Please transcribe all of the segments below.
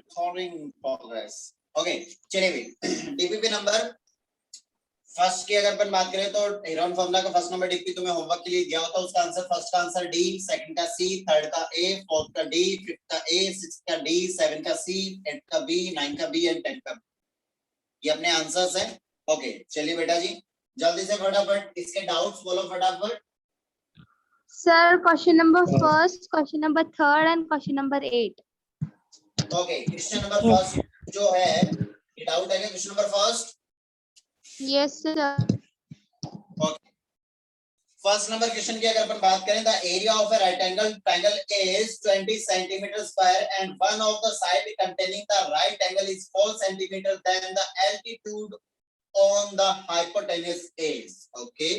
recording progress. Okay, चलिए भाई DPP number first की अगर अपन बात करें तो हेरोन फॉर्मूला का फर्स्ट नंबर डीपी तुम्हें होमवर्क के लिए दिया होता है। उसका आंसर फर्स्ट का आंसर डी, सेकंड का सी, थर्ड का ए, फोर्थ का डी, फिफ्थ का ए, सिक्स्थ का डी, सेवन का सी, एट का बी, नाइन का बी एंड 10 का बी। ये अपने आंसर्स हैं। ओके चलिए बेटा जी जल्दी से फटाफट इसके डाउट्स बोलो फटाफट। Sir, question number first, question number third, and question number 8. Okay question number first जो है ये डाउट है क्या question number first? Yes, sir. Okay first number question की अगर अपन बात करें the area of a rectangle triangle is 20 centimetre square and one of the side containing the right angle is 4 centimetre then the altitude on the hypotenuse is. Okay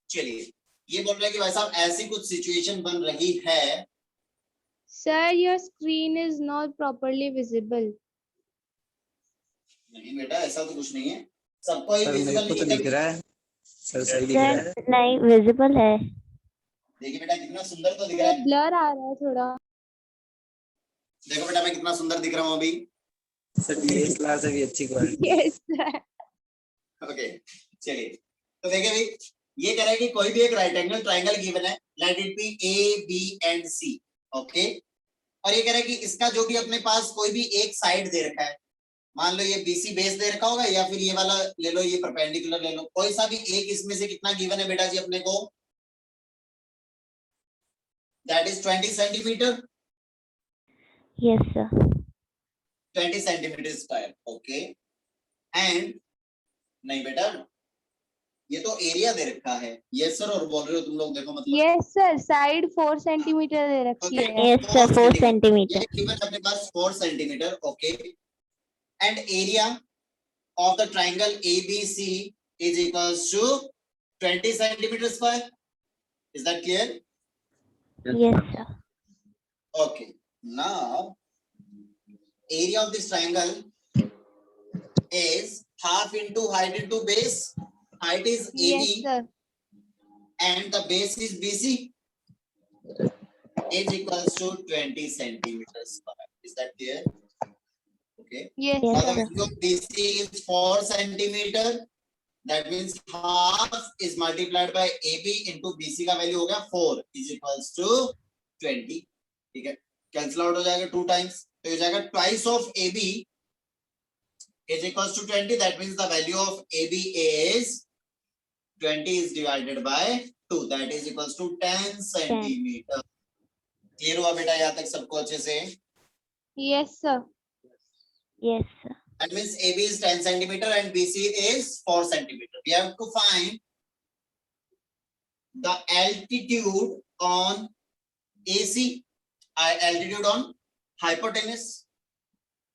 चलिए ये बोल रहे हैं कि भाई साहब ऐसी कुछ सिचुएशन बन रही है। Sir, your screen is not properly visible. नहीं बेटा ऐसा तो कुछ नहीं है, सबको ही सर मेरे विजिबल को तो नहीं दिख रहा है सर, सही दिख रहा है। नहीं विजिबल है। देखिए बेटा कितना सुंदर तो दिख रहा है। Blur आ रहा है थोड़ा। देखो बेटा मैं कितना सुंदर दिख रहा हूँ अभी। सर डीएसएलआर से भी अच्छी क्वालिटी। Yes, sir. ओके चलिए तो देखिए भाई ये कह रहा है कि कोई भी एक राइट एंगल ट्रायंगल गिवन है, let it be A B and C. Okay और ये कह रहा है कि इसका जो भी अपने पास कोई भी एक साइड दे रखा है, मान लो ये बीसी बेस दे रखा होगा या फिर ये वाला ले लो, ये परपेंडिकुलर ले लो, कोई सा भी एक इसमें से कितना गिवन है बेटा जी अपने को? That is 20 centimetre. Yes sir. 20 centimetre square. Okay and नहीं बेटा ये तो एरिया दे रखा है। यस सर और बोल रहे हो तुम लोग, देखो मतलब Yes, sir. Side 4 सेंटीमीटर दे रखी है। Yes sir 4 centimetre. ये गिवन अपने पास 4 centimetre. Okay and area of the triangle ABC is equals to 20 centimeter square. Is that clear? Yes sir. Okay. Now, area of this triangle is half into height into base. Height is AB Yes, sir. and the base is BC. Is equals to 20 centimeters square. Is that clear? Okay. Yes, Yes, Now sir. the value of BC is 4 centimeter. That means half is multiplied by AB into BC का value हो गया 4 is equals to 20। ठीक है cancel out हो जाएगा 2 times, तो हो जाएगा twice of AB is equals to 20। That means the value of AB is 20 is divided by 2, that is equals to 10 centimeter। Clear हुआ बेटा यहाँ तक सबको अच्छे से? Yes, sir. Yes sir. That means AB is 10 centimeter and BC is 4 centimeter। We have to find the altitude on AC, altitude on hypotenuse।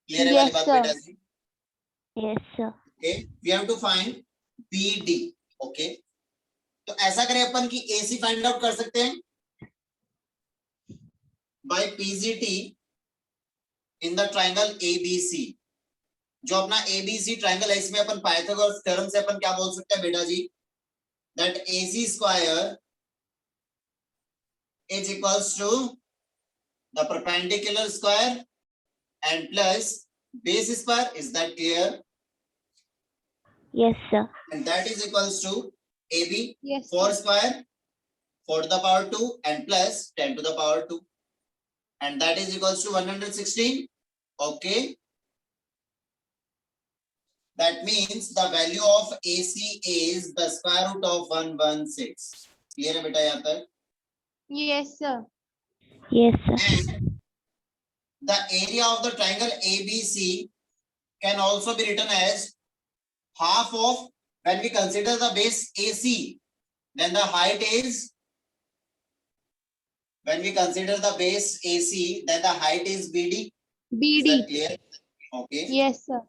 Clear है वाली Yes, बात sir. बेटा जी? Yes sir. Okay, we have to find BD। Okay, तो ऐसा करें अपन कि AC find out कर सकते हैं by PGT in the triangle ABC। जो अपना ABC ट्रायंगल है इसमें अपन पाइथागोरस थ्योरम से अपन क्या बोल सकते हैं बेटा जी? That AC square is equals to the perpendicular square and plus base square. Is that clear? Yes sir. And that is equals to AB Yes, 4 sir. Square 4 to the power 2 and plus 10 to the power 2 and that is equals to 116। okay, that means the value of AC is the square root of 116। clear है बेटा यहाँ तक? Yes, sir. Yes sir. And the area of the triangle ABC can also be written as half of, when we consider the base AC, then the height is, when we consider the base AC, then the height is BD। Is BD. that clear? Okay. Yes, sir.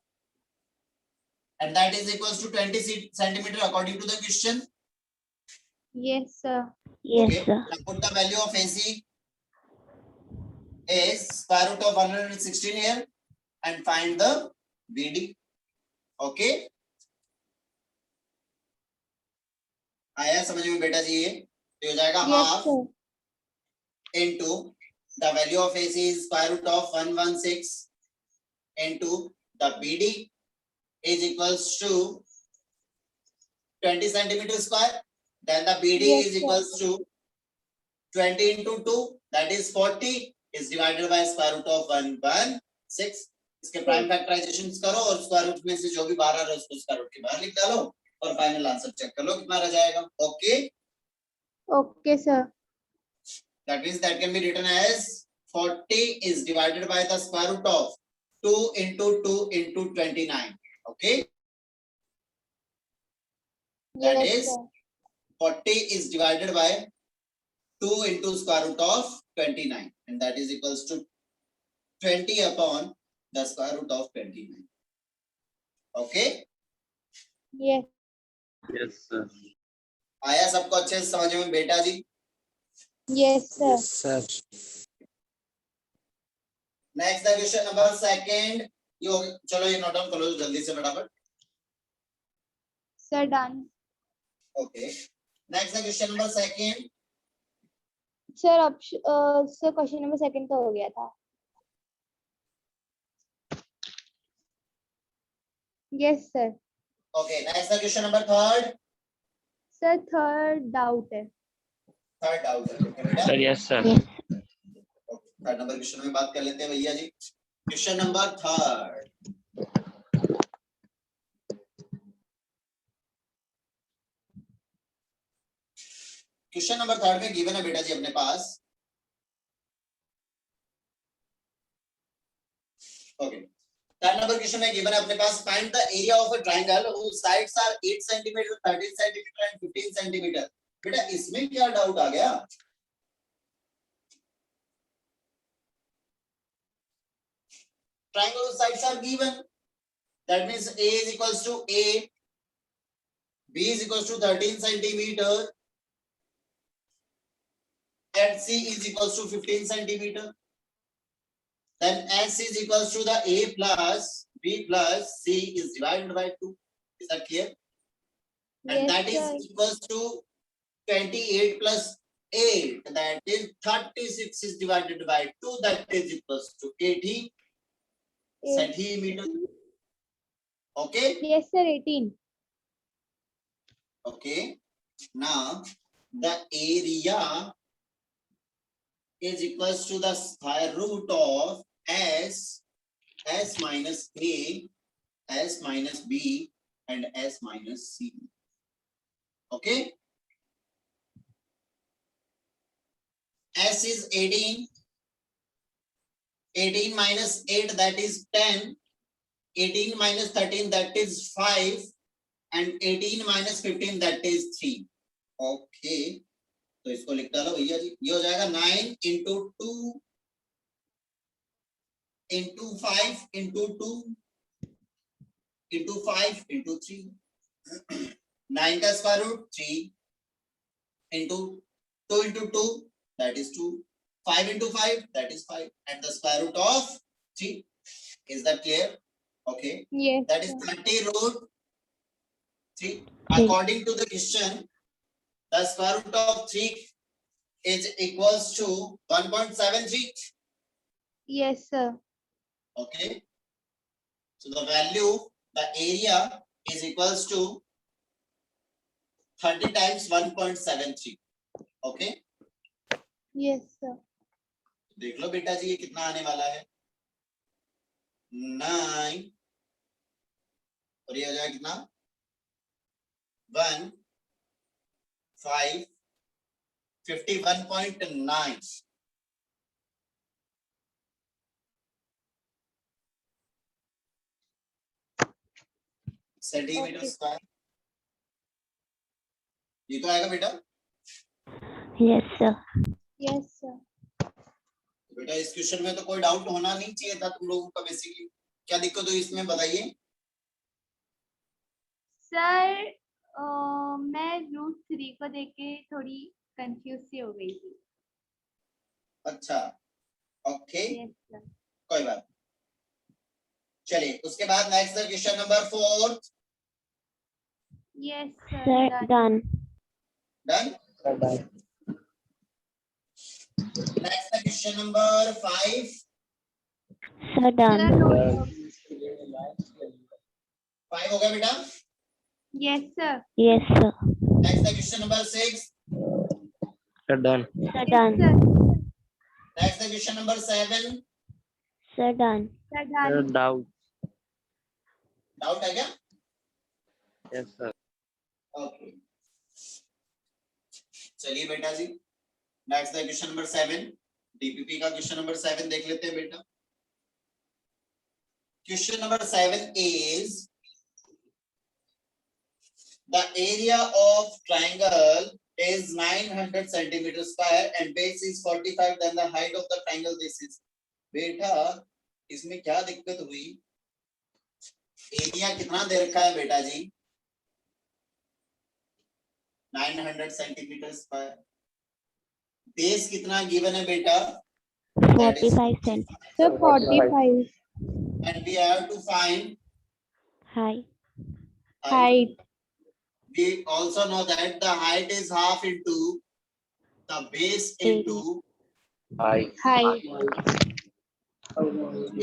And that is equals to 20 centimeter according to the question। Yes, sir. Yes Okay. Sir. Now put the value of AC is square root of 116 here and find the BD। okay, आया समझ में बेटा जी? ये तो हो जाएगा Yes, half sir. into the value of AC is square root of 116 into the BD is equals to 20 centimeter square. Then the BD Yes, is sir. equals to 20 into 2, that is 40, is divided by square root of 116. इसके prime factorisation करो और square root में से जो भी बाहर आ रहा है उसको स्क्वायर रूट के बाहर लिख डालो और फाइनल आंसर चेक कर लो कितना रह जाएगा. Okay, Okay, sir. that means that can be written as 40 is divided by the square root of 2 into 2 into 29. Okay, that Yes, is sir. 40 is divided by 2 into square root of 29, and that is equals to 20 upon the square root of 29. Okay, Yes. Yes, sir. आया सबको अच्छे से समझ में बेटा जी? Yes, sir. Yes, sir. Next the question number second. यो चलो ये नोट डाउन कर लो जल्दी से फटाफट. Sir, done. Okay, next the question number second. Sir, sir, question number second तो हो गया था. Yes, sir. Okay, next the question number third. Sir, third doubt है. थर्ड डाउट है okay, बेटा. Sir, yes, sir. Yes. Third number question में बात कर लेते हैं भैया जी. Question number third. Question number third में गिवन है बेटा जी अपने पास. ओके, थर्ड नंबर क्वेश्चन में गिवन है अपने पास. Find the area of a triangle whose sides are 8 cm, 13 cm and 15 cm. बेटा इसमें क्या डाउट आ गया? Triangle sides are given. That means A is equals to A, B is equals to 13 centimeter, and C is equals to 15 centimeter. Then S is equals to the A plus B plus C is divided by 2. Is that clear? And Yes, that is sir. equals to 28 plus 8. That is 36 is divided by 2. That is equals to 80 centimeter. Okay. Yes, sir, 18. Okay. Now the area is equals to the square root of S minus A, S minus B, and S minus C. Okay. S is 18. 18 minus 8, that is 10. 18 minus 13, that is 5. And 18 minus 15, that is 3. Okay. तो इसको लिख डालो भैया जी. ये हो जाएगा 9 into 2 into 5 into 2 into 5 into 3. 9 का square root 3 into 2 into 2, that is 2. 5 into 5, that is 5. And the square root of 3. Is that clear? Okay. Yes. That is sir. 30 root 3. According to the question, the square root of 3 is equals to 1.73. Yes, sir. Okay. So the value, the area is equals to 30 times 1.73. Okay. Yes, sir. देख लो बेटा जी ये कितना आने वाला है. 9 और ये हो जाएगा कितना 1 5 51.9. Centimetre Okay. स्क्वायर. ये तो आएगा बेटा. Yes, sir. Yes, sir. बेटा इस क्वेश्चन में तो कोई डाउट होना नहीं चाहिए था तुम लोगों का. बेसिकली क्या दिक्कत हुई इसमें बताइए. सर मैं रूट 3 को देख के थोड़ी कंफ्यूज सी हो गई थी. अच्छा. Okay, Yes, sir. कोई बात. चलिए उसके बाद next question number 4. Yes, sir. Sir, done. Done. Sir, done. Next question number 5. Sir, done. Sir, 5 हो गया बेटा. Yes, sir. Yes, sir. Next the question number 6. Sir, done. Sir, Yes, done. sir. Next the question number 7. Sir, done. Sir, Sir, done. doubt. Doubt है क्या? Yes, sir. Okay, चलिए बेटा जी. Next the question number 7. DPP का question number 7 देख लेते हैं बेटा. Question number 7 is the area of triangle is 900 centimeter square and base is 45, then the height of the triangle this is. बेटा इसमें क्या दिक्कत हुई? एरिया कितना दे रखा है बेटा जी? 900 सेंटीमीटर स्क्वायर. बेस कितना गिवन है बेटा? 45 cent. Sir, 45. And we have to find Height. Height. We also know that the height is half into the base into Height. Height.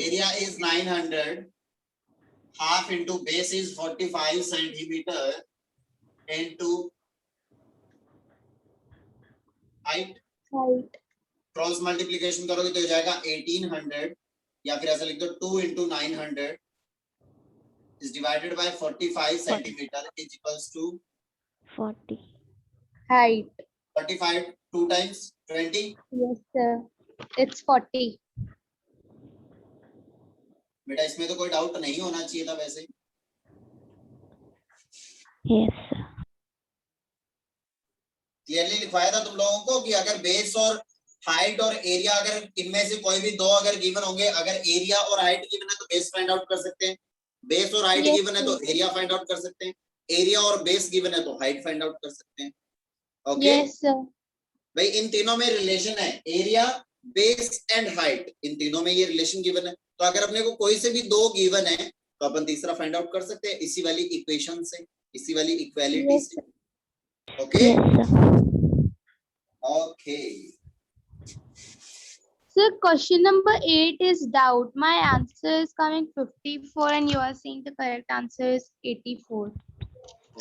area is 900. Half into base is 45 centimeter into height. Height. Cross multiplication करोगे तो हो जाएगा 1800 या फिर ऐसा लिख दो 2 into 900 is divided by 45 centimeter is equals to 40. Height. 45 2 times 20. Yes, sir. It's 40. बेटा इसमें तो कोई डाउट नहीं होना चाहिए था वैसे. Yes, sir. क्लियरली लिखवाया था तुम लोगों को कि अगर बेस और हाइट और एरिया अगर इनमें से कोई भी दो अगर गिवन होंगे, अगर एरिया और हाइट गिवन है तो बेस फाइंड आउट कर सकते हैं, बेस और हाइट Yes, गिवन है तो एरिया फाइंड आउट कर सकते हैं, एरिया और बेस गिवन है तो हाइट फाइंड आउट कर सकते हैं. Okay Yes, sir. भाई, इन तीनों में रिलेशन है, एरिया बेस एंड हाइट, इन तीनों में ये रिलेशन गिवन है. तो अगर अपने को कोई से भी दो गिवन है तो अपन तीसरा फाइंड आउट कर सकते हैं इसी वाली इक्वेशन से, इसी वाली इक्वालिटी Yes, से. sir. Okay Yes, sir. Okay. Sir, question number 8 is doubt. My answer is coming 54 and you are saying the correct answer is 84.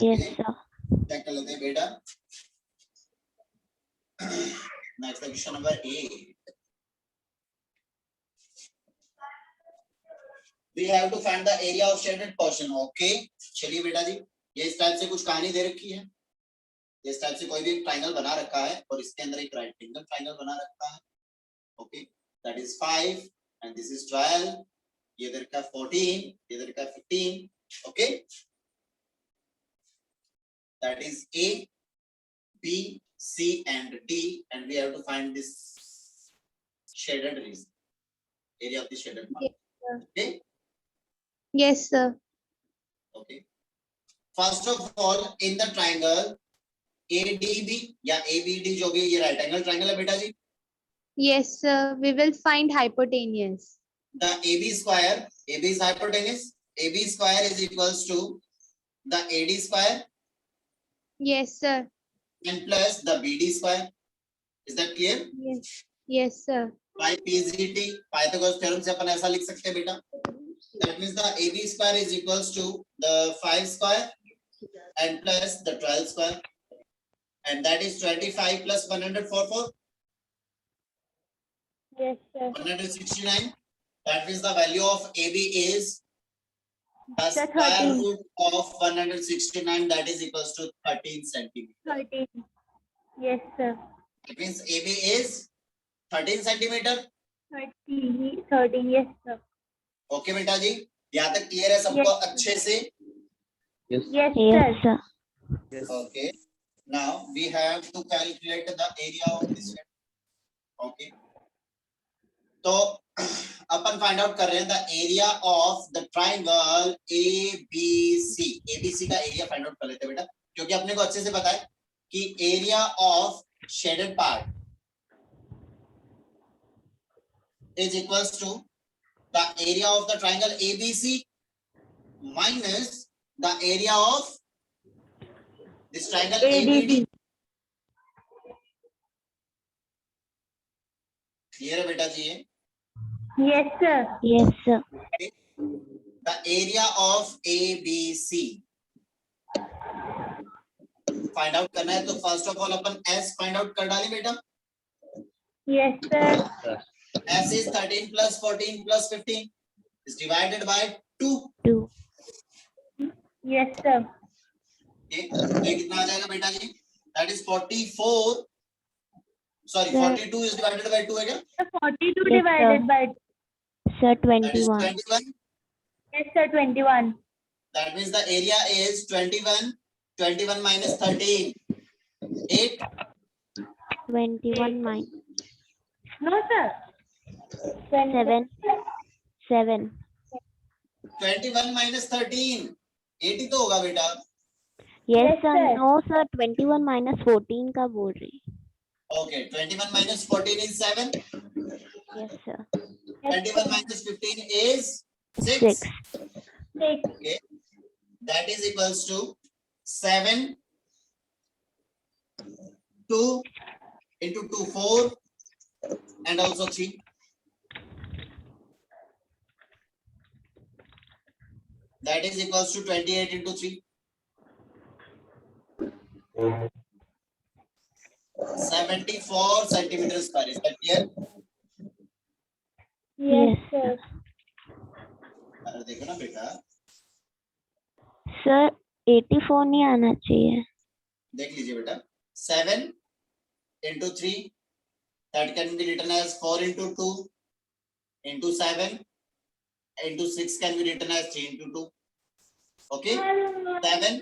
Yes, sir. Check कर लेते हैं बेटा. Next question number 8. We have to find the area of shaded portion. Okay, चलिए बेटा जी, ये इस type से कुछ कहानी दे रखी है. इस टाइप से कोई भी ट्रायंगल बना रखा है और इसके अंदर एक राइट एंगल ट्रायंगल बना रखा है. Okay, that is 5 and this is 12. ये इधर का 14, ये इधर का 15. Okay, that is A, B, C and D and we have to find this shaded region, area of the shaded part. Yes, sir. Okay. Yes, sir. Okay. First of all, in the triangle ADB या ABD जो भी ये right angle triangle है बेटा जी, Yes, sir. We will find hypotenuse. the AB square, AB is hypotenuse, AB square is equals to the AD square Yes, sir. and plus the BD square. Is that clear? Yes. Yes, sir. By PZT, Pythagoras theorem से अपन ऐसा लिख सकते हैं बेटा. That means the AB square is equals to the 5 square and plus the 12 square and that is 25 plus 144. Yes, sir. 169. That means the value of AB is the Sir, square 13. root of 169, that is equals to 13 centimeter. 13. Yes, sir. That means AB is 13 centimeter. 13. Yes, sir. Okay बेटा जी, यहाँ तक clear है सबको Yes. अच्छे से? Yes. Yes, Yes, sir. sir. Yes. Okay. Now we have to calculate the area of this. Okay. तो अपन find out कर रहे हैं the area of the triangle ABC. ABC का एरिया फाइंड आउट कर लेते हैं बेटा, क्योंकि अपने को अच्छे से पता है कि area of shaded part is equals to the area of the triangle ABC minus the area of this triangle ABD. Clear है बेटा जी ये? Yes, sir. Yes, sir. the area of ABC. Find out करना है तो first of all upon S find out कर डालें बेटा. Yes, sir. Sir. S is 13 plus 14 plus 15 is divided by 2. 2. Yes, sir. Okay. तो ये कितना आ जाएगा बेटा जी? That is 44. Sorry, Sir. 42 is divided by 2 है क्या? 42 Yes, divided sir. by Sir, That is 21. 21. yes, sir, 21. That means the area is 21. 21 minus 13. 8. 21 minus No, sir. 7. 7. 21 minus 13. 80 तो होगा बेटा. Yes, Yes, sir. sir. No, sir. 21 minus 14 का बोल रही. Okay. 21 minus 14 is 7. Yes, sir. 21 minus 15 is 6. 6. 6. Okay. That is equals to 7. 2 into 2, 4. And also 3. That is equals to 28 into 3. 74 centimeters square. Is that clear? Yes, Yes, sir. अरे देखो ना बेटा, Sir, 84 नहीं आना चाहिए. देख लीजिए बेटा. 7 into 3, that can be written as 4 into 2 into 7 into 6 can be written as 3 into 2. Okay. 7,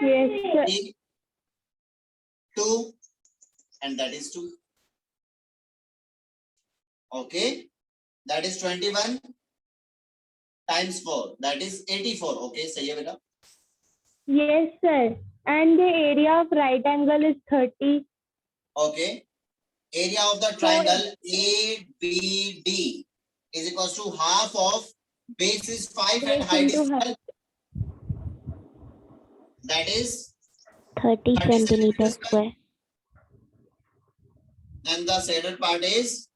Yes, sir. 3, 2, and that is 2. Okay. That is 21 times 4. That is 84. Okay. सही है बेटा. Yes, sir. And the area of right angle is 30. Okay. Area of the triangle ABD is equals to half of base is 5 and Base height is into 12. That is 30 30 centimeter square. then the shaded part is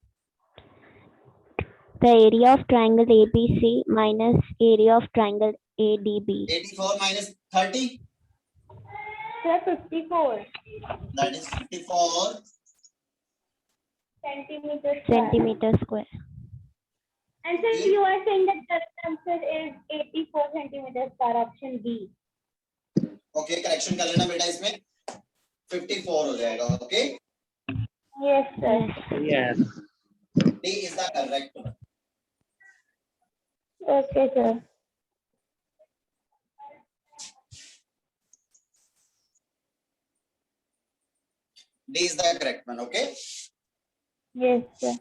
The area of triangle ABC minus area of triangle ADB. 84 minus 30. Sir, 54 That is 54. centimeters. Centimeter square. And sir, you are saying that correct answer is 84 centimeters per option B. Okay, correction कर लेना बेटा इसमें 54 हो जाएगा. Okay. Yes, sir. Yes. D is the correct one. Okay, sir. D is the correct one. Okay. Yes, sir.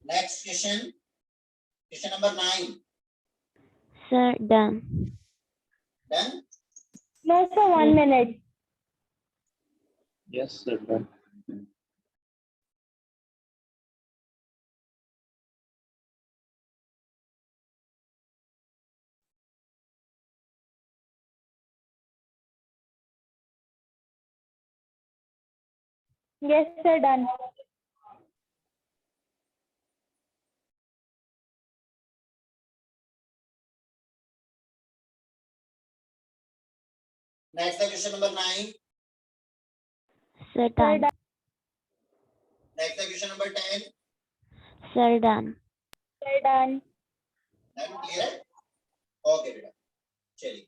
Next question. Question number 9. Sir, done. Done. No, sir, 1 minute. Yes, sir. Done. Yes, sir, done. Next the question number 9. Sir, Sir, done. done. Next the question number 10. Sir, done. Sir, done. Done. Clear है? Okay बेटा. चलिए.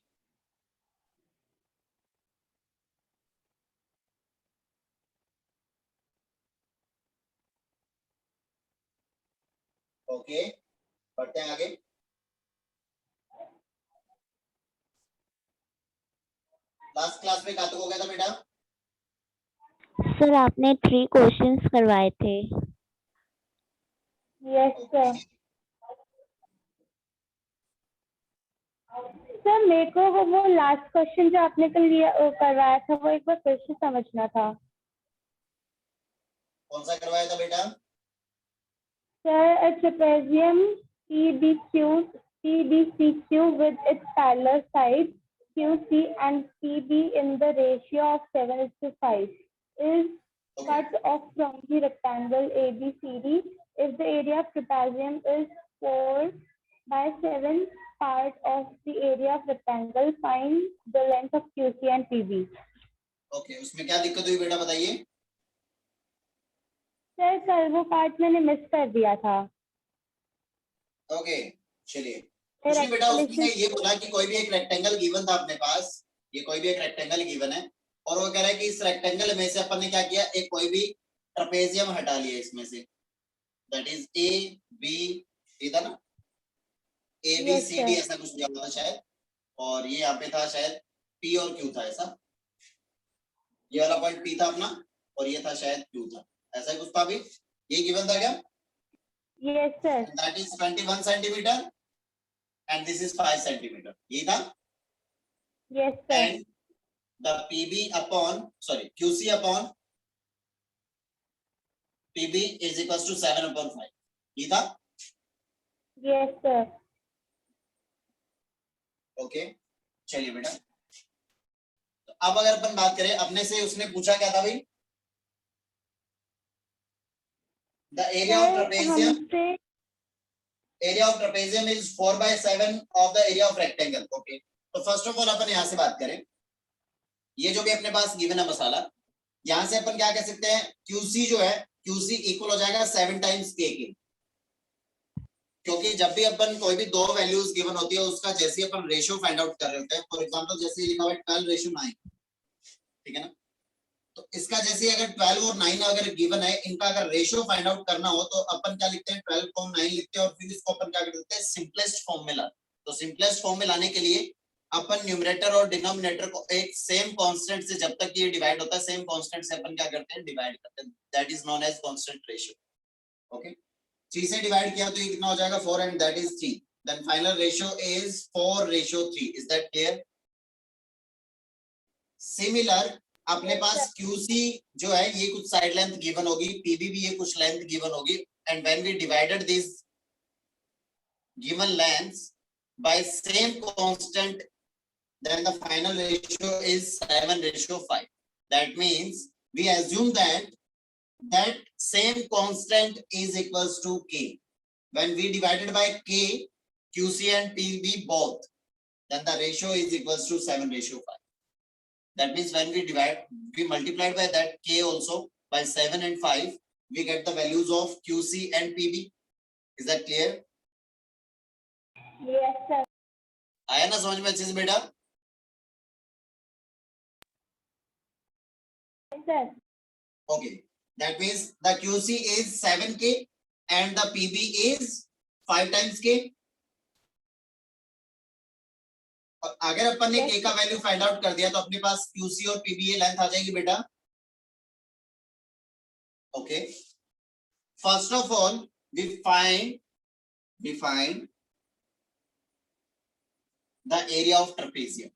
Okay. बढ़ते हैं आगे. Last class में कहाँ तक हो गया था बेटा? सर आपने 3 क्वेश्चंस करवाए थे. Yes, sir. सर मेरे को वो लास्ट क्वेश्चन जो आपने कल करवाया था वो एक बार फिर से समझना था. कौन सा करवाया था बेटा? Sir, a trapezium PBCQ with its parallel sides QC and PB in the ratio of 7:5 is Okay. cut off from the rectangle ABCD if the area of trapezium is 4/7 part of the area of rectangle, find the length of QC and PB. Okay उसमें क्या दिक्कत हुई बेटा बताइए? Sir वो part मैंने miss कर दिया था। ओके चलिए कुछ नहीं बेटा, उसने ये बोला कि कोई भी एक रेक्टेंगल गिवन था अपने पास, ये कोई भी एक रेक्टेंगल गिवन है और वो कह रहा है कि इस रेक्टेंगल में से अपन ने क्या किया, एक कोई भी ट्रेपेजियम हटा लिया इसमें से, दैट इज ए बी, ये था ना A B Yes, C D, sir. ऐसा कुछ दिया हुआ था शायद, और ये यहाँ पे था शायद पी और क्यू था, ऐसा ये वाला पॉइंट पी था अपना और ये था शायद क्यू था, ऐसा कुछ था भी, ये गिवन था क्या? Yes, sir. That is 21 centimetre and this is 5 centimeter, ये था, Yes, sir. and the PB upon QC upon PB is equals to 7/5, ये था। Yes, sir. ओके चलिए बेटा, तो अब अगर अपन बात करें अपने से, उसने पूछा क्या था भाई, द एरिया ऑफ ट्रेपेजियम, हमसे area of trapezium is 4/7 of the area of rectangle. Okay, तो फर्स्ट ऑफ ऑल अपन यहाँ से बात करें, ये जो भी अपने पास गिवन है मसाला, यहाँ से अपन क्या कह सकते हैं, QC जो है QC इक्वल हो जाएगा 7 टाइम्स K के, क्योंकि जब भी अपन कोई भी दो वैल्यूज गिवन होती है उसका जैसे अपन रेशियो फाइंड आउट कर रहे होते हैं, फॉर एग्जांपल जैसे लिखा हुआ है 12:9, ठीक है ना, तो इसका जैसे अगर 12 और 9 अगर गिवन है, इनका अगर रेशियो फाइंड आउट करना हो तो अपन क्या लिखते हैं, 12 को 9 लिखते हैं और फिर इसको अपन क्या करते हैं, सिंपलेस्ट फॉर्म में लाते हैं। तो सिंपलेस्ट फॉर्म में लाने के लिए अपन न्यूमरेटर और डिनोमिनेटर को एक सेम कांस्टेंट से, जब तक ये डिवाइड होता है सेम कांस्टेंट से अपन क्या करते हैं, डिवाइड करते हैं, that is known as constant ratio. Okay, 3 से डिवाइड किया तो ये कितना हो जाएगा, 4 and that is 3, then final ratio is 4:3, is that clear? Similar अपने पास QC जो है ये कुछ साइड लेंथ गिवन होगी, PB भी ये कुछ लेंथ गिवन होगी, and when we divided this given lengths by same constant, then the final ratio is 7:5. That means we assume that same constant is equals to K. When we divided by K, QC and PB both, then the ratio is equals to 7:5. That means when we multiplied by that K also by 7 and 5, we get the values of QC and PB. Is that clear? Yes, sir. आया ना समझ में अच्छे से बेटा? Yes, sir. Okay, that means the QC is 7K and the PB is 5 times K. और अगर अपन ने Yes. K का वैल्यू फाइंड आउट कर दिया तो अपने पास QC और PB ये लेंथ आ जाएगी बेटा। Okay, first of all we find the area of trapezium.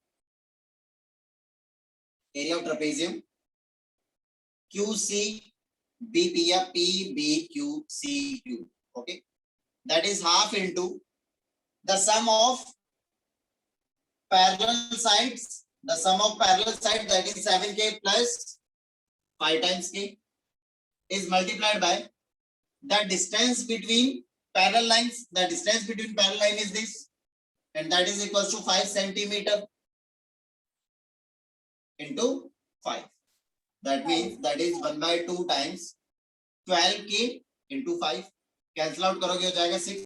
Area of trapezium QC BP या PBQCQ. Okay, that is half into the sum of parallel sides. The sum of parallel sides, that is 7K plus 5 times K, is multiplied by the distance between parallel lines. The distance between parallel line is this, and that is equals to 5 centimeter into 5. That means that is 1/2 times 12K into 5. Cancel out करोगे हो जाएगा 6